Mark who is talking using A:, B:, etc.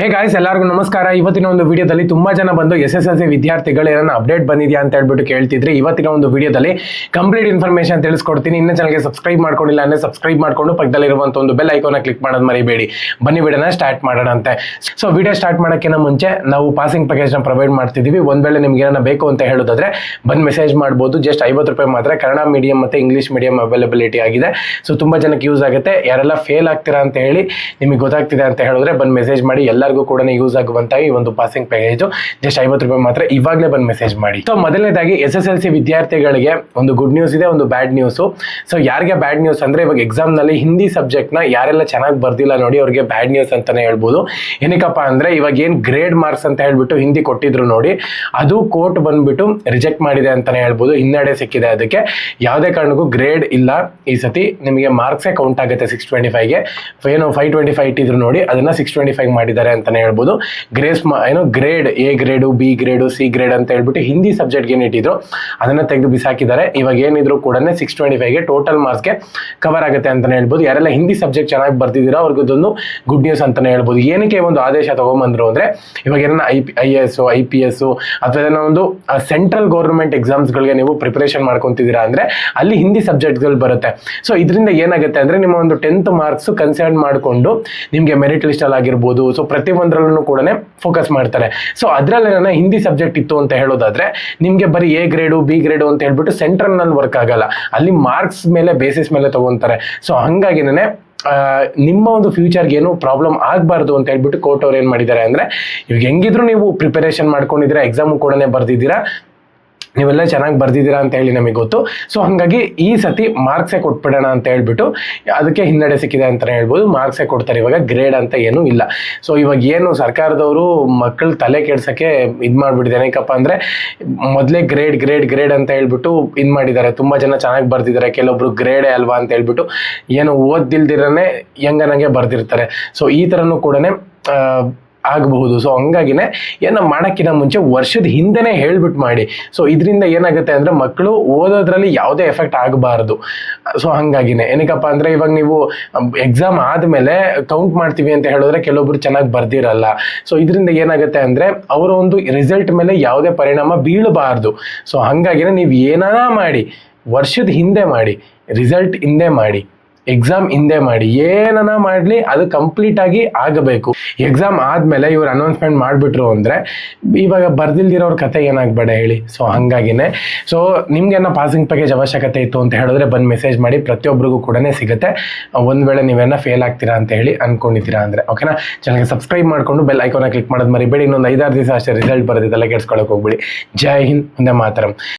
A: Hey guys, ಎಲ್ಲರಿಗೂ ನಮಸ್ಕಾರ. ಇವತ್ತಿನ ಒಂದು ವಿಡಿಯೋದಲ್ಲಿ ತುಂಬಾ ಜನ ಬಂದು SSLC ವಿದ್ಯಾರ್ಥಿಗಳು ಏನನ್ನ ಅಪ್ಡೇಟ್ ಬಂದಿದೆಯಾ ಅಂತ ಹೇಳ್ಬಿಟ್ಟು ಕೇಳ್ತಿದ್ರೆ, ಇವತ್ತಿನ ಒಂದು ವಿಡಿಯೋದಲ್ಲಿ ಕಂಪ್ಲೀಟ್ ಇನ್ಫಾರ್ಮೇಶನ್ ತಿಳಿಸ್ಕೊಡ್ತೀನಿ. ಇನ್ನ ಚಾನಲ್ಗೆ ಸಬ್ಸ್ಕ್ರೈಬ್ ಮಾಡ್ಕೊಂಡಿಲ್ಲ ಅಂದ್ರೆ ಸಬ್ಸ್ಕ್ರೈಬ್ ಮಾಡ್ಕೊಂಡು ಪಕ್ಕದಲ್ಲಿರುವಂತ ಒಂದು ಬೆಲ್ ಐಕಾನ್ ಕ್ಲಿಕ್ ಮಾಡೋದು ಮರಿಬೇಡಿ. ಬನ್ನಿ ವಿಡಿಯೋನ ಸ್ಟಾರ್ಟ್ ಮಾಡೋಣ ಅಂತೆ. ಸೊ ವಿಡಿಯೋ ಸ್ಟಾರ್ಟ್ ಮಾಡೋಕ್ಕಿಂತ ಮುಂಚೆ ನಾವು ಪಾಸಿಂಗ್ ಪ್ಯಾಕೇಜ್ ನ ಪ್ರೊವೈಡ್ ಮಾಡ್ತಿದೀವಿ. ಒಂದ್ ವೇಳೆ ನಿಮ್ಗೆ ಏನಾರ ಬೇಕು ಅಂತ ಹೇಳೋದಾದ್ರೆ ಬಂದು ಮೆಸೇಜ್ ಮಾಡ್ಬೋದು. ಜಸ್ಟ್ 50 ರೂಪಾಯಿ ಮಾತ್ರ. ಕನ್ನಡ ಮೀಡಿಯಂ ಮತ್ತೆ ಇಂಗ್ಲಿಷ್ ಮೀಡಿಯಂ ಅವೈಲಬಿಲಿಟಿ ಆಗಿದೆ. ಸೊ ತುಂಬಾ ಜನಕ್ಕೆ ಯೂಸ್ ಆಗುತ್ತೆ. ಯಾರೆಲ್ಲ ಫೇಲ್ ಆಗ್ತೀರಾ ಅಂತ ಹೇಳಿ ನಿಮಗೆ ಗೊತ್ತಾಗ್ತಿದೆ ಅಂತ ಹೇಳಿದ್ರೆ ಬಂದು ಮೆಸೇಜ್ ಮಾಡಿ. ಎಲ್ಲರಿಗೂ ಕೂಡ ಯೂಸ್ ಆಗುವಂತ ಈ ಒಂದು ಪಾಸಿಂಗ್ ಪ್ಯಾಕೇಜ್ ಜಸ್ಟ್ 50 ರೂಪಾಯಿ ಮಾತ್ರ. ಇವಾಗಲೇ ಬಂದು ಮೆಸೇಜ್ ಮಾಡಿ. ಸೊ ಮೊದಲನೇದಾಗಿ SSLC ವಿದ್ಯಾರ್ಥಿಗಳಿಗೆ ಒಂದು ಗುಡ್ ನ್ಯೂಸ್ ಇದೆ, ಒಂದು ಬ್ಯಾಡ್ ನ್ಯೂಸ್. ಸೊ ಯಾರಿಗೆ ಬ್ಯಾಡ್ ನ್ಯೂಸ್ ಅಂದ್ರೆ, ಇವಾಗ ಎಕ್ಸಾಮ್ ನಲ್ಲಿ ಹಿಂದಿ ಸಬ್ಜೆಕ್ಟ್ ನ ಯಾರೆಲ್ಲ ಚೆನ್ನಾಗಿ ಬರ್ದಿಲ್ಲ ನೋಡಿ, ಅವ್ರಿಗೆ ಬ್ಯಾಡ್ ನ್ಯೂಸ್ ಅಂತಾನೆ ಹೇಳ್ಬೋದು. ಏನಕ್ಕಪ್ಪ ಅಂದ್ರೆ, ಇವಾಗ ಏನ್ ಗ್ರೇಡ್ ಮಾರ್ಕ್ಸ್ ಅಂತ ಹೇಳ್ಬಿಟ್ಟು ಹಿಂದಿ ಕೊಟ್ಟಿದ್ರು ನೋಡಿ, ಅದು ಕೋರ್ಟ್ ಬಂದ್ಬಿಟ್ಟು ರಿಜೆಕ್ಟ್ ಮಾಡಿದೆ ಅಂತಾನೆ ಹೇಳ್ಬೋದು. ಹಿನ್ನಡೆ ಸಿಕ್ಕಿದೆ. ಅದಕ್ಕೆ ಯಾವುದೇ ಕಾರಣಕ್ಕೂ ಗ್ರೇಡ್ ಇಲ್ಲ ಈ ಸತಿ. ನಿಮಗೆ ಮಾರ್ಕ್ಸೇ ಕೌಂಟ್ ಆಗುತ್ತೆ 625ಗೆ. ಏನು 525 ಇಟ್ಟಿದ್ರು ನೋಡಿ, ಅದನ್ನ 625 ಮಾಡಿದ್ದಾರೆ ಅಂತಾನೆ ಹೇಳ್ಬೋದು. Grade A grade, B grade, C grade ಅಂತ ಹೇಳ್ಬಿಟ್ಟು ಹಿಂದಿ ಸಬ್ಜೆಕ್ಟ್ಗೆ ಏನು ಇಟ್ಟಿದ್ರು ಅದನ್ನ ತೆಗೆದು ಬಿಸಾಕಿದ್ದಾರೆ. ಇವಾಗ ಏನಿದ್ರು ಕೂಡ 625ಗೆ ಟೋಟಲ್ ಮಾರ್ಕ್ಸ್ಗೆ ಕವರ್ ಆಗುತ್ತೆ ಅಂತಾನೆ ಹೇಳ್ಬೋದು. ಯಾರೆಲ್ಲ ಹಿಂದಿ ಸಬ್ಜೆಕ್ಟ್ ಚೆನ್ನಾಗಿ ಬರ್ತಿದ್ದೀರಾ ಅವ್ರಿಗೊಂದು ಗುಡ್ ನ್ಯೂಸ್ ಅಂತಾನೆ ಹೇಳ್ಬೋದು. ಏನಕ್ಕೆ ಒಂದು ಆದೇಶ ತಗೊಂಬಂದ್ರು ಅಂದ್ರೆ, ಇವಾಗ ಏನನ್ನ IAS, IPS ಅಥವಾ ಏನೋ ಒಂದು ಸೆಂಟ್ರಲ್ ಗೌರ್ಮೆಂಟ್ ಎಕ್ಸಾಮ್ಸ್ಗಳಿಗೆ ನೀವು ಪ್ರಿಪರೇಷನ್ ಮಾಡ್ಕೊಂತಿದ್ದೀರಾ ಅಂದ್ರೆ ಅಲ್ಲಿ ಹಿಂದಿ ಸಬ್ಜೆಕ್ಟ್ಗಳು ಬರುತ್ತೆ. ಸೊ ಇದರಿಂದ ಏನಾಗುತ್ತೆ ಅಂದ್ರೆ, ನಿಮ್ಮ ಒಂದು 10th ಮಾರ್ಕ್ಸ್ ಕನ್ಸಿಡರ್ ಮಾಡಿಕೊಂಡು ನಿಮಗೆ ಮೆರಿಟ್ ಲಿಸ್ಟ್ ಅಲ್ಲಿ ಆಗಿರ್ಬೋದು, ಸೊ ಪ್ರತಿ ಒಂದರಲ್ಲೂ ಕೂಡ ಫೋಕಸ್ ಮಾಡ್ತಾರೆ. ಸೊ ಅದ್ರಲ್ಲಿ ಹಿಂದಿ ಸಬ್ಜೆಕ್ಟ್ ಇತ್ತು ಅಂತ ಹೇಳೋದಾದ್ರೆ ನಿಮ್ಗೆ ಬರೀ ಎ ಗ್ರೇಡು, ಬಿ ಗ್ರೇಡು ಅಂತ ಹೇಳ್ಬಿಟ್ಟು ಸೆಂಟ್ರಲ್ ನಲ್ಲಿ ವರ್ಕ್ ಆಗಲ್ಲ. ಅಲ್ಲಿ ಮಾರ್ಕ್ಸ್ ಮೇಲೆ ಬೇಸಿಸ್ ಮೇಲೆ ತಗೊಂತಾರೆ. ಸೊ ಹಂಗಾಗಿನೇ ನಿಮ್ಮ ಒಂದು ಫ್ಯೂಚರ್ಗೆ ಏನು ಪ್ರಾಬ್ಲಮ್ ಆಗಬಾರ್ದು ಅಂತ ಹೇಳ್ಬಿಟ್ಟು ಕೋರ್ಟ್ ಅವ್ರು ಏನ್ ಮಾಡಿದ್ದಾರೆ ಅಂದ್ರೆ, ಇವಾಗ ಹೆಂಗಿದ್ರು ನೀವು ಪ್ರಿಪರೇಷನ್ ಮಾಡ್ಕೊಂಡಿದ್ದೀರಾ, ಎಕ್ಸಾಮು ಕೂಡ ಬರ್ದಿದ್ದೀರಾ, ನೀವೆಲ್ಲ ಚೆನ್ನಾಗಿ ಬರ್ದಿದ್ದೀರಾ ಅಂತ ಹೇಳಿ ನಮಗೆ ಗೊತ್ತು. ಸೊ ಹಾಗಾಗಿ ಈ ಸತಿ ಮಾರ್ಕ್ಸೇ ಕೊಟ್ಬಿಡೋಣ ಅಂತ ಹೇಳ್ಬಿಟ್ಟು ಅದಕ್ಕೆ ಹಿನ್ನಡೆ ಸಿಕ್ಕಿದೆ ಅಂತಲೇ ಹೇಳ್ಬೋದು. ಮಾರ್ಕ್ಸೇ ಕೊಡ್ತಾರೆ, ಇವಾಗ ಗ್ರೇಡ್ ಅಂತ ಏನೂ ಇಲ್ಲ. ಸೊ ಇವಾಗ ಏನು ಸರ್ಕಾರದವರು ಮಕ್ಕಳು ತಲೆ ಕೆಡ್ಸೋಕ್ಕೆ ಇದು ಮಾಡಿಬಿಟ್ಟಿದೆ. ಏನಕ್ಕಪ್ಪ ಅಂದರೆ, ಮೊದಲೇ ಗ್ರೇಡ್ ಗ್ರೇಡ್ ಗ್ರೇಡ್ ಅಂತ ಹೇಳ್ಬಿಟ್ಟು ಇದು ಮಾಡಿದ್ದಾರೆ. ತುಂಬ ಜನ ಚೆನ್ನಾಗಿ ಬರ್ದಿದ್ದಾರೆ, ಕೆಲವೊಬ್ರು ಗ್ರೇಡೇ ಅಲ್ವಾ ಅಂತ ಹೇಳ್ಬಿಟ್ಟು ಏನು ಓದಿಲ್ದಿರನೇ ಹೆಂಗನಂಗೆ ಬರ್ದಿರ್ತಾರೆ. ಸೊ ಈ ಥರನೂ ಕೂಡ ಆಗಬಹುದು. ಸೊ ಹಂಗಾಗಿನೇ ಏನೋ ಮಾಡೋಕ್ಕಿಂತ ಮುಂಚೆ ವರ್ಷದ ಹಿಂದೆನೇ ಹೇಳ್ಬಿಟ್ಟು ಮಾಡಿ. ಸೊ ಇದರಿಂದ ಏನಾಗುತ್ತೆ ಅಂದರೆ, ಮಕ್ಕಳು ಓದೋದ್ರಲ್ಲಿ ಯಾವುದೇ ಎಫೆಕ್ಟ್ ಆಗಬಾರ್ದು. ಸೊ ಹಂಗಾಗಿನೇ ಏನಕ್ಕಪ್ಪ ಅಂದರೆ, ಇವಾಗ ನೀವು ಎಕ್ಸಾಮ್ ಆದಮೇಲೆ ಕೌಂಟ್ ಮಾಡ್ತೀವಿ ಅಂತ ಹೇಳಿದ್ರೆ ಕೆಲವೊಬ್ರು ಚೆನ್ನಾಗಿ ಬರ್ದಿರಲ್ಲ. ಸೊ ಇದರಿಂದ ಏನಾಗುತ್ತೆ ಅಂದರೆ, ಅವರ ಒಂದು ರಿಸಲ್ಟ್ ಮೇಲೆ ಯಾವುದೇ ಪರಿಣಾಮ ಬೀಳಬಾರ್ದು. ಸೊ ಹಂಗಾಗಿನೇ ನೀವು ಏನಾರ ಮಾಡಿ, ವರ್ಷದ ಹಿಂದೆ ಮಾಡಿ, ರಿಸಲ್ಟ್ ಹಿಂದೆ ಮಾಡಿ, ಎಕ್ಸಾಮ್ ಹಿಂದೆ ಮಾಡಿ, ಏನನ್ನ ಮಾಡಲಿ ಅದು ಕಂಪ್ಲೀಟ್ ಆಗಿ ಆಗಬೇಕು. ಎಕ್ಸಾಮ್ ಆದಮೇಲೆ ಇವ್ರು ಅನೌನ್ಸ್ಮೆಂಟ್ ಮಾಡಿಬಿಟ್ರು ಅಂದರೆ ಇವಾಗ ಬರ್ದಿಲ್ದಿರೋರ ಕತೆ ಏನಾಗಬೇಡ ಹೇಳಿ. ಸೊ ಹಂಗಾಗಿನೇ ಸೊ ನಿಮ್ಗೇನೋ ಪಾಸಿಂಗ್ ಪ್ಯಾಕೇಜ್ ಅವಶ್ಯಕತೆ ಇತ್ತು ಅಂತ ಹೇಳಿದ್ರೆ ಬಂದು ಮೆಸೇಜ್ ಮಾಡಿ. ಪ್ರತಿಯೊಬ್ಬರಿಗೂ ಕೂಡ ಸಿಗುತ್ತೆ. ಒಂದು ವೇಳೆ ನೀವೇನೋ ಫೇಲ್ ಆಗ್ತೀರಾ ಅಂತ ಹೇಳಿ ಅನ್ಕೊಂಡಿದ್ದೀರಾ ಅಂದರೆ ಓಕೆನಾ. ಚಾನಲ್ಗೆ ಸಬ್ಸ್ಕ್ರೈಬ್ ಮಾಡಿಕೊಂಡು ಬೆಲ್ ಐಕಾನ ಕ್ಲಿಕ್ ಮಾಡೋದು ಮರಿಬೇಡಿ. ಇನ್ನೊಂದು 5-6 ದಿವಸ ಅಷ್ಟೇ ರಿಸಲ್ಟ್ ಬರೋದಿದ್ದೆಲ್ಲ ಕೆಡ್ಸ್ಕೊಳಕ್ಕೆ ಹೋಗ್ಬಿಡಿ. ಜೈ ಹಿಂದ್, ಒಂದೇ ಮಾತರಂ.